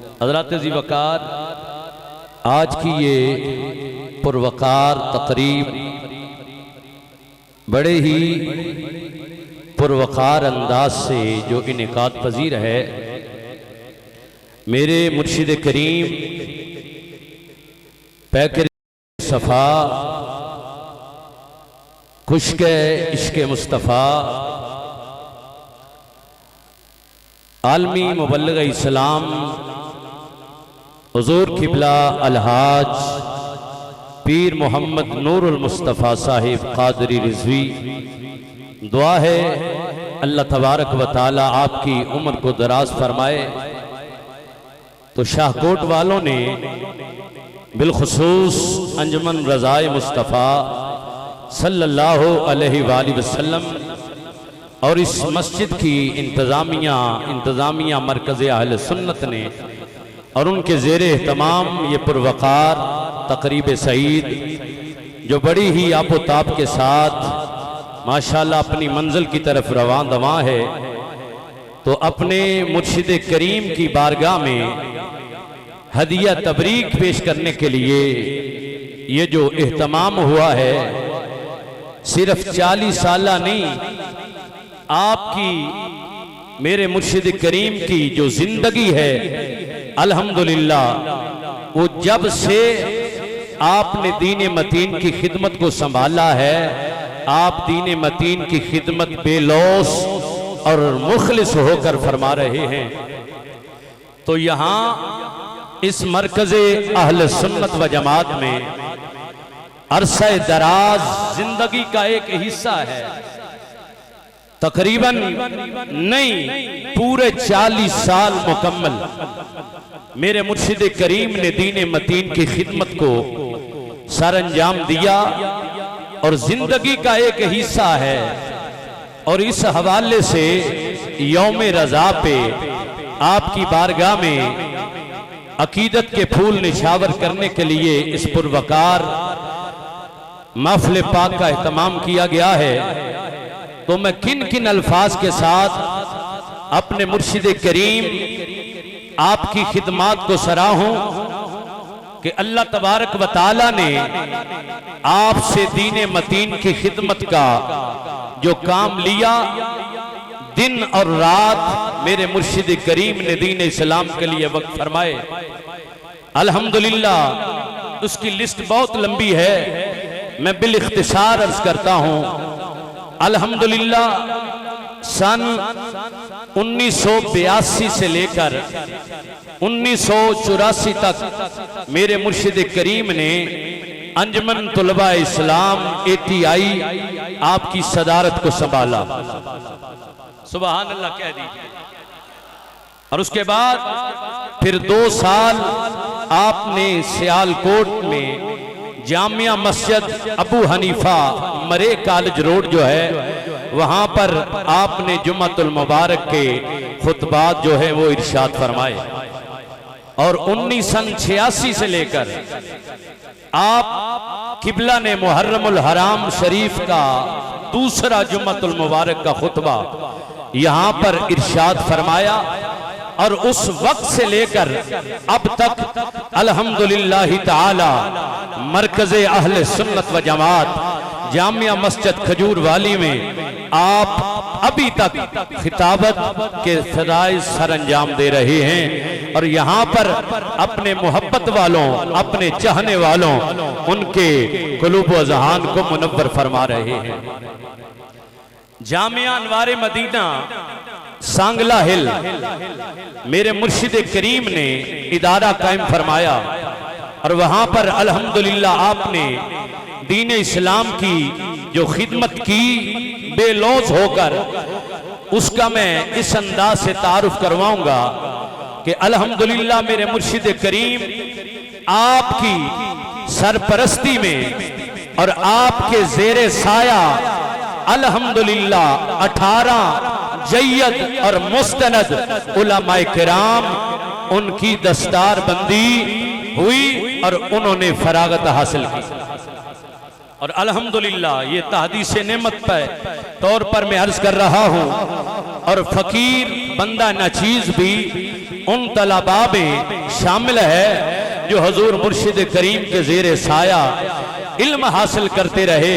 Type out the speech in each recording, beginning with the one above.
हज़रात ज़ी वक़ार, आज की ये पुरवकार तकरीब बड़े ही पुरवकार अंदाज से जो इनेकाद पजीर है, मेरे मुर्शिद करीम पैकर सफ़ा खुश्क इश्क मुस्तफ़ा आलमी मुबल्लिग इस्लाम हुज़ूर क़िबला अलहाज पीर मोहम्मद नूरुल मुस्तफ़ा साहिब क़ादरी रिज़वी, दुआ है अल्लाह तबारक व तआला आपकी उम्र को दराज फरमाए। तो शाहकोट वालों ने बिलखुसूस अंजुमन रज़ाए मुस्तफ़ा सल्लल्लाहु अलैहि वसल्लम और इस मस्जिद की इंतज़ामिया मरकज़ अहले सुन्नत ने और उनके ज़ेरे एहतमाम ये पुरवकार तकरीब सईद जो बड़ी ही आबो ताब के साथ माशाल्लाह अपनी मंजिल की तरफ रवां दवां है, तो अपने मुर्शिद करीम की बारगाह में हदिया तबरीक पेश करने के लिए ये जो एहतमाम हुआ है, सिर्फ 40 साला नहीं, आपकी मेरे मुर्शिद करीम की जो जिंदगी है अल्हम्दुलिल्लाह, वो जब से आपने दीन मतीन की खिदमत को संभाला है, आप दीन मतीन की खिदमत बेलौस और मुखलिस होकर फरमा रहे हैं। तो यहाँ इस मरकज़े अहले सुन्नत व जमात में अरसे दराज जिंदगी का एक हिस्सा है, तकरीबन नहीं पूरे 40 साल मुकम्मल मेरे मुर्शिद करीम ने दीन मतीन की खिदमत को सर अंजाम दिया और जिंदगी का एक हिस्सा है। और इस हवाले से यौम रज़ा पे आपकी बारगाह में अकीदत के फूल निछावर करने के लिए इस पुरवकार महफ़िल पाक का एहतमाम किया गया है। तो मैं किन किन अल्फाज के साथ अपने मुर्शिद करीम आपकी खिदमात को सराहूं कि अल्लाह तबारक व तआला ने आपसे दीन मतीन की खिदमत का जो काम लिया, दिन और रात मेरे मुर्शिद करीम ने दीन इस्लाम के लिए वक्त फरमाए। अल्हम्दुलिल्लाह उसकी लिस्ट बहुत लंबी है, मैं बिल इख्तिसार अर्ज करता हूं। अल्हम्दुलिल्लाह सन 1982 से लेकर 1984 तक मेरे मुर्शिद करीम ने अंजुमन तुलबा इस्लाम ATI आपकी सदारत को संभाला। सुभान अल्लाह कह दीजिए। और उसके बाद फिर 2 साल आपने सियालकोट में जामिया मस्जिद अबू हनीफा मरे कॉलेज रोड जो है, वहां पर आपने जुम्मतुल मुबारक के खुतबात जो है वो इरशाद फरमाए। और 1986 से लेकर आप किबला ने मुहर्रमुल हराम शरीफ का दूसरा जुम्मतुल मुबारक का खुतबा यहां पर इरशाद फरमाया। और उस वक्त से लेकर अब तक अल्हम्दुलिल्लाह ताला मरकज़े अहले सुन्नत व जमात जामिया मस्जिद खजूर वाली में आप अभी तक खिताबत के फराइज सर अंजाम दे रहे हैं। और यहाँ पर अपने मोहब्बत वालों, अपने चाहने वालों, उनके कुलूब व ज़हान को मुनव्वर फरमा रहे हैं। जामिया अनवारे मदीना सांगला हिल मेरे मुर्शिद करीम ने इदारा कायम फरमाया और वहां पर अल्हम्दुलिल्लाह आपने दीन इस्लाम की जो खिदमत की बेलौस होकर, उसका मैं इस अंदाज से तारुफ करवाऊंगा कि अल्हम्दुलिल्लाह मेरे मुर्शिद करीम आपकी सरपरस्ती में और आपके जेरे साया अल्हम्दुलिल्लाह 18 जय्यद और मुस्तनद उलमाए किराम उनकी दस्तार बंदी हुई और उन्होंने फरागत हासिल की। और अल्हम्दुलिल्लाह ये तहदीस नेमत पे तौर पर मैं अर्ज कर रहा हूँ। और फकीर बंदा नाचीज भी उन तलबा में शामिल है जो हजूर मुर्शिद करीम के ज़ेरे साया इल्म हासिल करते रहे।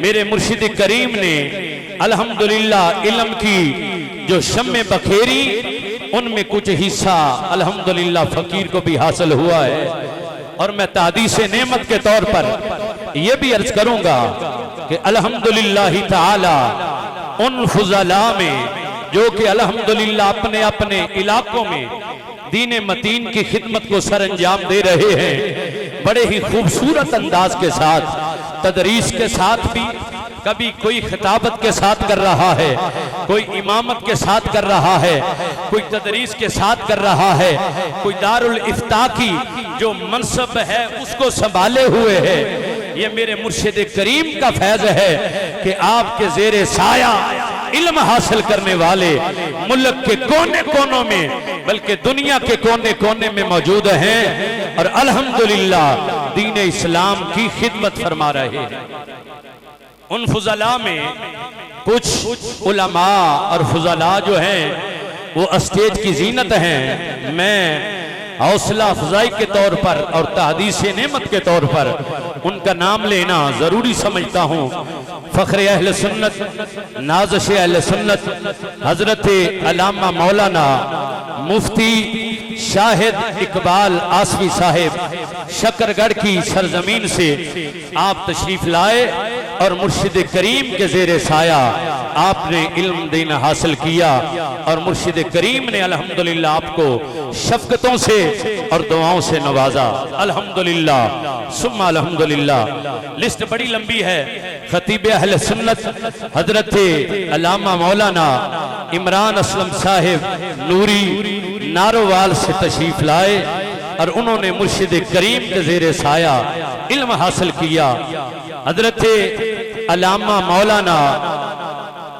मेरे मुर्शिद करीम ने अल्हम्दुलिल्लाह इल्म की जो शम्मे बखेरी, उनमें कुछ हिस्सा अल्हम्दुलिल्लाह फकीर को भी हासिल हुआ है। और मैं तादीस नेमत के तौर पर यह भी अर्ज करूंगा कि अल्हम्दुलिल्लाह ताला उन फुज़ला में जो कि अल्हम्दुलिल्लाह अपने अपने इलाकों में दीन मतीन की खिदमत को सर अंजाम दे रहे हैं, बड़े ही खूबसूरत अंदाज के साथ, तदरीस के साथ भी, कभी कोई खिताबत के साथ कर रहा है, कोई इमामत के साथ कर रहा है, कोई तदरीस के साथ कर रहा है, कोई दारुल इफ्ता की जो मनसब है उसको संभाले हुए है। ये मेरे मुर्शिद करीम का फैज है कि आपके ज़ेरे साया इल्म हासिल करने वाले मुल्क के कोने कोनों में, बल्कि दुनिया के कोने कोने में मौजूद हैं और अल्हम्दुलिल्लाह दीन इस्लाम की खिदमत फरमा रहे हैं। उन फुज़ला में कुछ उलमा और फुज़ला जो हैं वो स्टेज की जीनत हैं। मैं हौसला अफजाई के तौर पर और तहदीस नेमत के तौर पर उनका नाम लेना ज़रूरी समझता हूँ। फ़ख्र अहले सुन्नत, नाज़िश अहले सुन्नत हज़रत अल्लामा मौलाना मुफ्ती शाहिद इकबाल आसवी साहिब शकरगढ़ की सरजमीन से आप तशरीफ लाए और मुर्शिद करीम के ज़ेरे साया आपने इल्म दीन हासिल किया और मुर्शिद करीम ने अल्हम्दुलिल्लाह आपको शफ़क़तों से और दुआओं से नवाजा। अल्हम्दुलिल्लाह सुम्मा अल्हम्दुलिल्लाह। लिस्ट बड़ी लंबी है। खतीब अहले सुन्नत हजरत अल्लामा मौलाना इमरान असलम साहिब नूरी नारोवाल से तशरीफ लाए और उन्होंने मुर्शिद करीम के ज़ेरे साया इल्म हासिल किया। हजरत अल्लामा मौलाना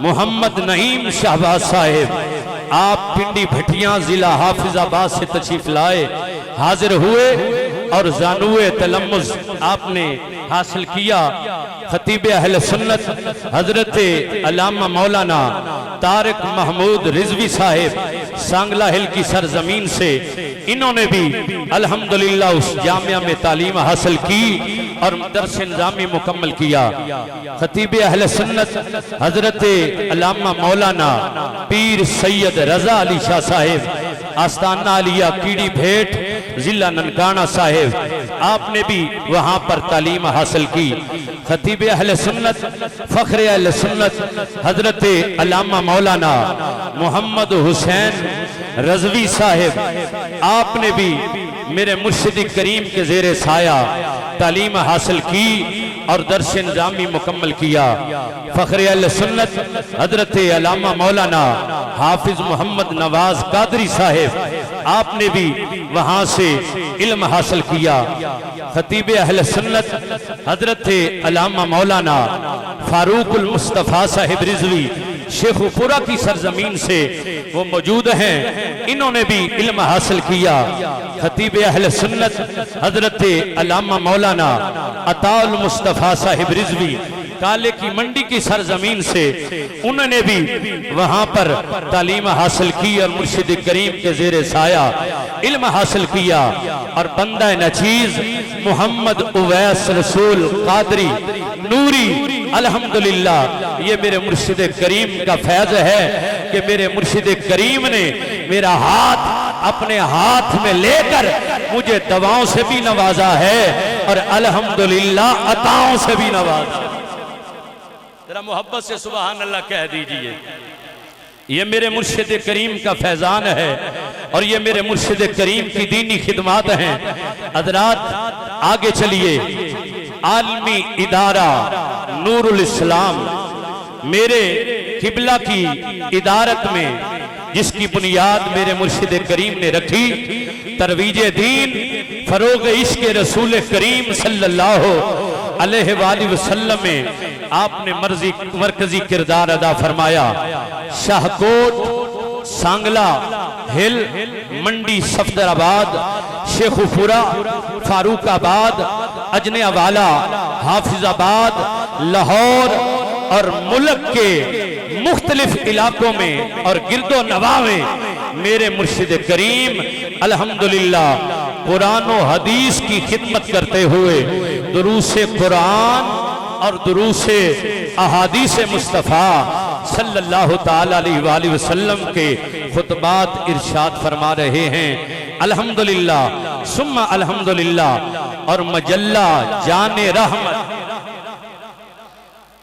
मोहम्मद नईम शहबाज साहिब आप पिंडी भटिया जिला हाफिजाबाद से तशरीफ लाए, हाजिर हुए और जानुए तलम्मुज़ आपने हासिल किया। खतीब अहले सुन्नत हजरत अल्लामा मौलाना तारिक महमूद रिजवी साहिब सांगला हिल की सरजमीन से, इन्होंने भी अल्हम्दुलिल्लाह उस जामिया में तालीम हासिल की और दर्स निज़ामी मुकम्मल किया। खतीब अहले सुन्नत हजरत अल्लामा मौलाना पीर सैयद रजा अली शाह साहिब आस्ताना अलिया कीड़ी भेंट जिला ननकाना साहिब, आपने भी वहां पर तालीम हासिल की। खतीब अहले सुन्नत फ़ख्र अहले सुन्नत हजरत अल्लामा मौलाना मोहम्मद हुसैन रजवी साहिब, आपने भी मेरे मुर्शिद करीम के ज़ेरे साया तालीम हासिल की और दर्स निज़ामी मुकम्मल किया। फ़ख्र अहले सुन्नत हजरत अल्लामा मौलाना हाफिज मोहम्मद नवाज कादरी साहिब, आपने भी वहां से इल्म हासिल किया। खतीब अहले सुन्नत हजरत अल्लामा मौलाना फारूकुल मुस्तफ़ा साहिब रिजवी शेखुपुरा की सरजमीन से वो मौजूद हैं, इन्होंने भी इल्म हासिल किया। खतीब अहले सुन्नत हजरत अल्लामा मौलाना अताउल मुस्तफ़ा साहिब रिजवी काले की मंडी की सरजमीन से, उन्होंने भी वहां पर तालीम हासिल की और मुर्शिद करीम के ज़ेरे साया इल्म हासिल किया। और बंदा नचीज मोहम्मद उवैस रसूल कादरी नूरी, अल्हम्दुलिल्लाह ये मेरे मुर्शिद करीम का फैज है कि मेरे मुर्शिद करीम ने मेरा हाथ अपने हाथ में लेकर मुझे दवाओं से भी नवाजा है और अल्हम्दुलिल्लाह अताओं से भी नवाजा। जरा मोहब्बत से सुबहान अल्लाह कह दीजिए। ये मेरे मुर्शिद करीम का फैजान है और ये मेरे मुर्शिद करीम की दीनी खिदमात हैं। हज़रात आगे चलिए। आलमी इदारा नूरुल इस्लाम मेरे किबला की इदारत में, जिसकी बुनियाद मेरे मुर्शिद करीम ने रखी, तरवीजे दीन फरोग इश्क रसूल करीम सल्लल्लाहु अलैहि वसल्लम में आपने मरकजी किरदार अदा फरमाया। शाहकोट, सांगला हिल, मंडी सफदराबाद, शेखुपुरा, फारूकाबाद, अजनेवाला, हाफिजाबाद, लाहौर और मुल्क के मुख्तलिफ इलाकों में और गिरदो नवा में मेरे मुर्शिद करीम अल्हम्दुलिल्लाह कुरान और हदीस की खिदमत करते हुए दुरूसे कुरान और दुरूसे अहादीस मुस्तफ़ा सल्लल्लाहु ताला अलैहि वसल्लम के खुतबात इरशाद फरमा रहे हैं। अल्हम्दुलिल्लाह सुम्मा अल्हम्दुलिल्लाह। और मजल्ला जाने रहमत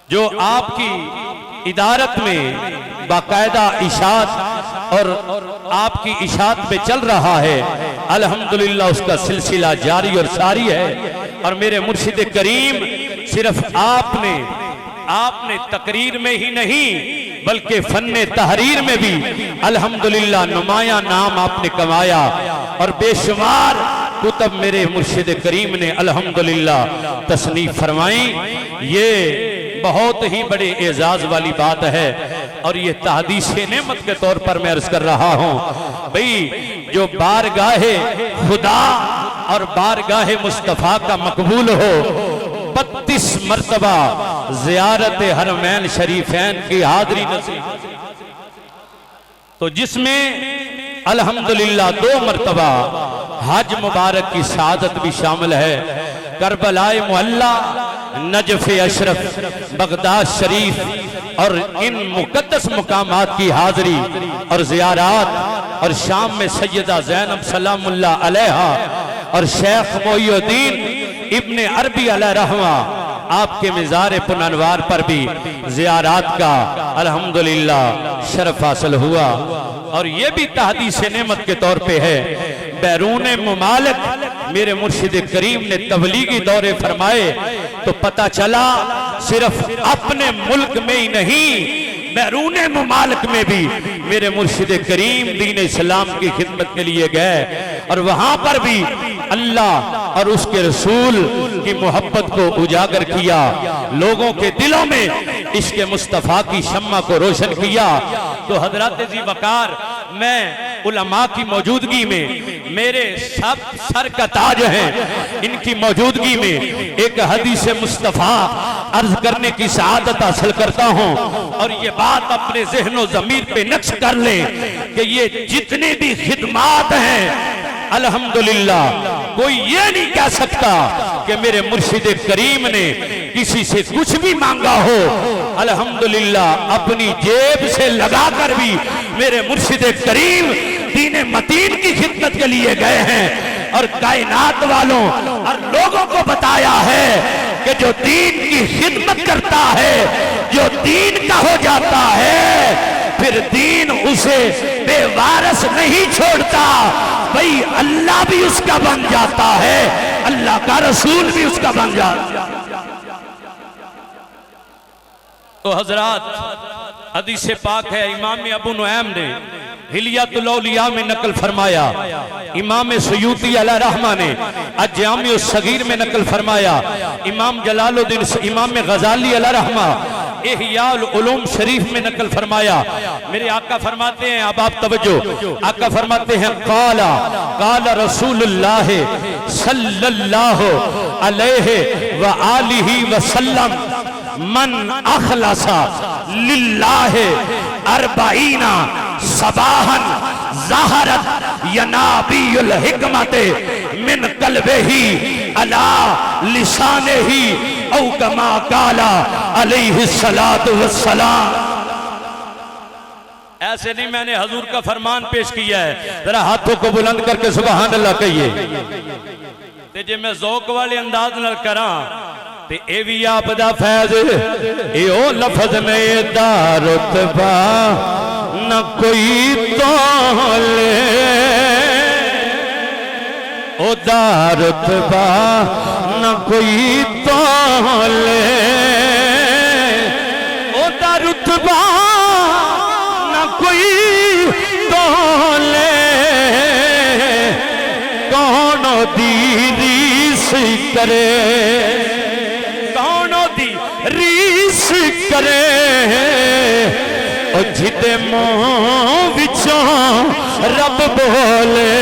जो आपकी इदारत में बाकायदा इशात और आपकी इशात पे चल रहा है, अल्हम्दुलिल्लाह उसका सिलसिला जारी और सारी है। और मेरे मुर्शिद करीम सिर्फ आपने तकरीर में ही नहीं बल्कि फन्ने तहरीर में भी अल्हम्दुलिल्लाह नुमाया नाम आपने कमाया। और बेशुमार कुतब मेरे मुर्शिद करीम ने अल्हम्दुलिल्लाह तसनीफ फरमाई। ये बहुत ही बड़े एजाज वाली बात है। और ये तहदीस नेमत के तौर पर मैं अर्ज कर रहा हूँ भाई, जो बारगाहे खुदा और बारगाहे मुस्तफ़ा का मकबूल हो, 32 मरतबा ज़ियारत हरमैन शरीफैन की हाज़री नसीब, तो जिसमें अल्हम्दुलिल्लाह 2 मरतबा हज मुबारक की शहादत भी शामिल है। करबलाए मुअल्ला, नजफ अशरफ, बगदाद शरीफ और इन मुकद्दस मुकामात की हाज़री और ज़ियारात, और शाम में सैयदा ज़ैनब सलामुल्लाह अलैहा और शेख मोइनुद्दीन इब्ने अरबी अलैहि रहमा आपके मिज़ार पुननवार पर भी ज़ियारात का अल्हम्दुलिल्लाह शरफ हासिल हुआ। और ये भी तहदीस नेमत के तौर पे है। बैरून मुमालिक मेरे मुर्शिद करीम ने तबलीगी दौरे फरमाए तो पता चला सिर्फ अपने मुल्क में ही नहीं, बैरून मुमालिक में भी मेरे मुर्शिद करीम दीन इस्लाम की खिदमत के लिए गए। और वहां पर भी अल्लाह और उसके रसूल की मोहब्बत को उजागर किया, लोगों के दिलों में इश्क मुस्तफ़ा की शम्मा को रोशन किया। तो हजरत जी वकार, मैं उलमा की मौजूदगी में, मेरे सब सर का ताज हैं, इनकी मौजूदगी में एक हदीस मुस्तफ़ा अर्ज करने की सआदत हासिल करता हूँ। और ये बात अपने ज़हन ज़मीर पे नक्श कर लें कि ये जितने भी खिदमात हैं अल्हम्दुलिल्लाह, कोई ये नहीं कह सकता कि मेरे मुर्शिद करीम ने किसी से कुछ भी मांगा हो। अल्हम्दुलिल्लाह अपनी जेब से लगाकर भी मेरे मुर्शिद करीम दीन मतीन की खिदमत के लिए गए हैं और कायनात वालों और लोगों को बताया है कि जो दीन की खिदमत करता है, जो दीन का हो जाता है, फिर दीन उसे बेवारस नहीं छोड़ता भाई, अल्लाह भी उसका बन जाता है, अल्लाह का रसूल भी उसका बन जाता है। तो हजरात हदीस पाक है, इमाम अबू नुऐम ने हिलियातुल औलिया में नकल फरमाया, इमाम सुयूती अलैहि रहमा ने अज-जामी सगीर में नकल फरमाया, इमाम जलालुद्दीन इमाम गजाली अलैहि रहमा इहयाउल उलूम शरीफ में नकल फरमाया। मेरे आका फरमाते हैं, अब आप तवज्जो, आका फरमाते हैं काला काला रसूलुल्लाह सल्लल्लाहु अलैहि व आलिहि वसल्लम मन अखलसा लिल्लाहि अरबाईना सबाहन ज़हरत यनाबियुल हिकमत मिन कल्बिही अला लिसानिही औ कमा काला अलैहि सलातु वस्सलाम। ऐसे नहीं, मैंने हजूर का फरमान पेश किया है। जरा हाथों को बुलंद करके सुभान अल्लाह कहिए। ते जे मैं ज़ौक वाले अंदाज नाल करा ते ए भी आप दा फैज, ए ओ लफज ने दा रुतबा न कोई तोले, ओ दा रुतबा न कोई तोले, ओ दा रुतबा न कोई तोले, कौन दी रीस करे, कौन दी रीस करे, और जिदे मुंह विचों रब बोले।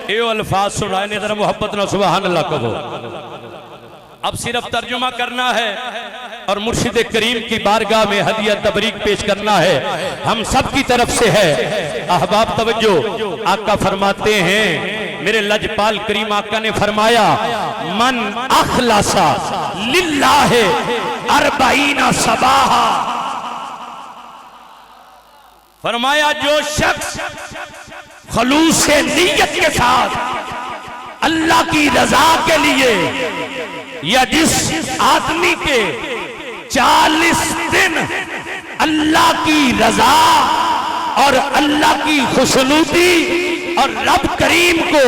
ये अल्फाज सुनाए ने जरा मोहब्बत ना सुभान अल्लाह कहो। अब सिर्फ तर्जुमा करना है। और मुर्शिद करीम की बारगाह में हदिया तबरीक पेश करना है, हम सब की तरफ से है। अहबाब तवज्जो, आका फरमाते हैं, मेरे लजपाल करीम आका ने फरमाया, मन अखलासा लिल्लाह अरबाईना सबाहा, फरमाया जो शख्स खलूस नीयत के साथ अल्लाह की रजा के लिए, या जिस आदमी के 40 दिन अल्लाह की रजा और अल्लाह की खुशनुदी और रब करीम को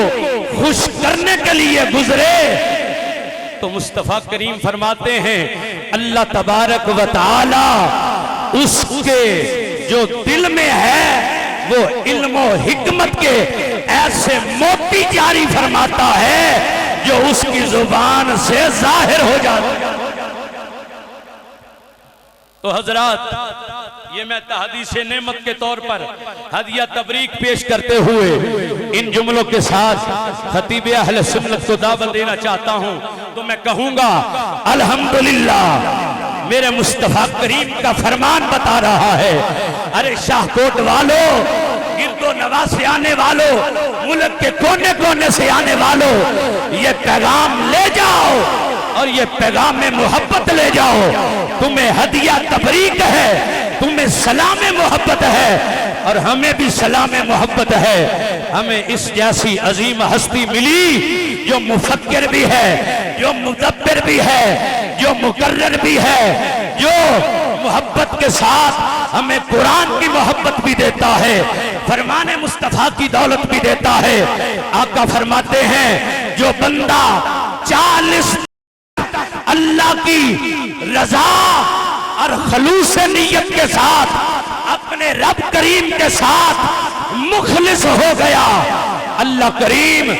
खुश करने के लिए गुजरे, तो मुस्तफा करीम फरमाते हैं अल्लाह तबारक व तआला उसके जो दिल में है वो इल्म और हिकमत के ऐसे मोती जारी फरमाता है जो उसकी जुबान से जाहिर हो जाता। तो हजरात, ये मैं तहदीस नेमत के तौर पर हदिया तबरीक पेश करते हुए इन जुमलों के साथ खतीब अहले सुन्नत को दावत देना चाहता हूं। तो मैं कहूंगा अल्हम्दुलिल्लाह, मेरे मुस्तफा करीम का फरमान बता रहा है, अरे शाहकोट वालों, गिरदो नवा से आने वालों, मुल्क के कोने कोने से आने वालों, ये पैगाम ले जाओ और ये पैगाम में मोहब्बत ले जाओ। तुम्हें हदिया तबरीक है, तुम्हें सलाम मोहब्बत है और हमें भी सलाम मोहब्बत है। हमें इस जैसी अजीम हस्ती मिली जो मुफक्किर भी है, जो मुदब्बिर भी है, जो मुकर्रर भी है, जो मोहब्बत के साथ हमें कुरान की मोहब्बत भी देता है, फरमाने मुस्तफा की दौलत भी देता है। आका फरमाते हैं जो बंदा 40 अल्लाह की रजा और खलूस नीयत के साथ अपने रब करीम के साथ मुखलिस हो गया, अल्लाह करीम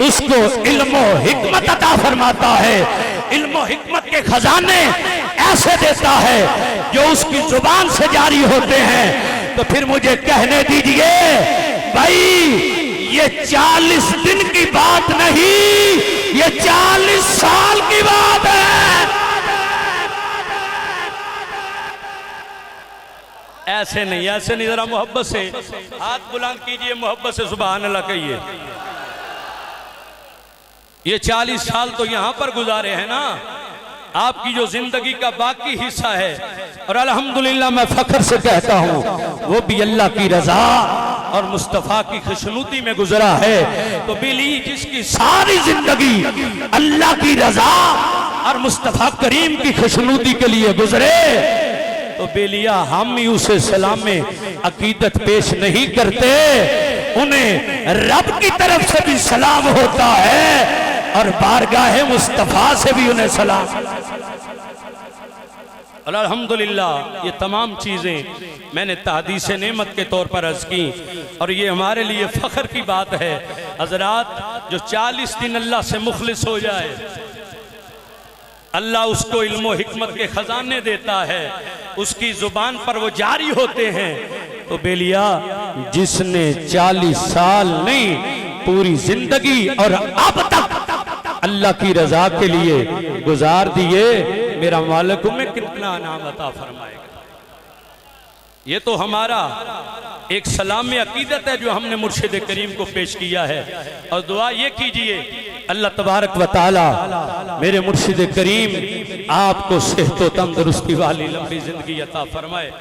उसको इल्म और हिकमत अता फरमाता है। इल्म और हिकमत के खजाने ऐसे देता है जो उसकी जुबान से जारी होते हैं। तो फिर मुझे कहने दीजिए भाई, ये 40 दिन की बात नहीं, ये 40 साल की बात है। ऐसे नहीं, ऐसे नहीं, जरा मोहब्बत से हाथ बुलंद कीजिए, मोहब्बत से सुभान अल्लाह कहिए। ये 40 साल तो यहां पर गुजारे हैं ना, आपकी जो जिंदगी का बाकी हिस्सा है, और अल्हम्दुलिल्लाह मैं फख्र से कहता हूं वो भी अल्लाह की रजा और मुस्तफा की खुशनुदी में गुजरा है। तो बिली जिसकी सारी जिंदगी अल्लाह की रजा और मुस्तफा करीम की खुशनुदी के लिए गुजरे, तो बेलिया हम ही उसे सलाम में अकीदत पेश नहीं करते, उन्हें रब की तरफ से भी सलाम होता है और बारगाह मुस्तफा से भी उन्हें सलाम। और अल्हम्दुलिल्लाह ये तमाम चीज़ें मैंने तहदीस नेमत के तौर पर अर्ज की, और ये हमारे लिए फ़ख्र की बात है। हजरात, जो 40 दिन अल्लाह से मुखलिस हो जाए, अल्लाह उसको इल्म और हिकमत के खजाने देता है, उसकी जुबान पर वो जारी होते हैं। तो बेलिया जिसने 40 साल नहीं, पूरी जिंदगी और अब तक अल्लाह की रजा के लिए गुजार दिए, मेरा मालिक में कितना इनाम अता फरमाएगा। ये तो हमारा एक सलाम अकीदत है जो हमने मुर्शिद करीम को पेश किया है। और दुआ ये कीजिए अल्लाह तबारक व तआला मेरे मुर्शिद करीम आपको सेहत व तंदुरुस्ती वाली लंबी जिंदगी अता फरमाए।